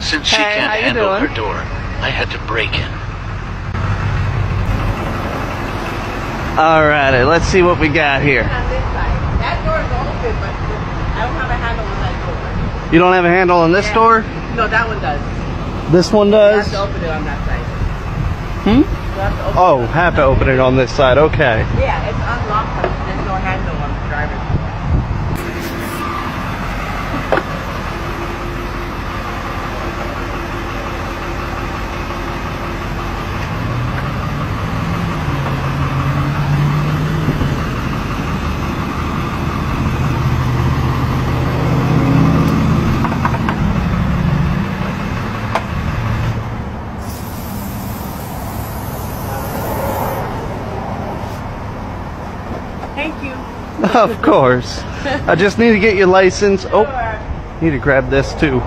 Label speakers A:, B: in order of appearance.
A: Since she
B: Hey,
A: can't
B: how you
A: handle
B: doing?
A: her door, I had to break in.
B: Alrighty, let's see what we got here.
C: On this side. That door is open, but I don't have a handle on that door.
B: You don't have a handle on this
C: Yeah.
B: door?
C: No, that one does.
B: This one
C: You
B: does?
C: have to open it on that side.
B: Hmm?
C: You have to open
B: Oh,
C: it on
B: have
C: that
B: to open it on this side. Okay.
C: side. Yeah, it's unlocked, but there's no handle on the driver's door. Thank you.
B: Of course. I just need to get your license. Oh,
C: Sure.
B: need to grab this too.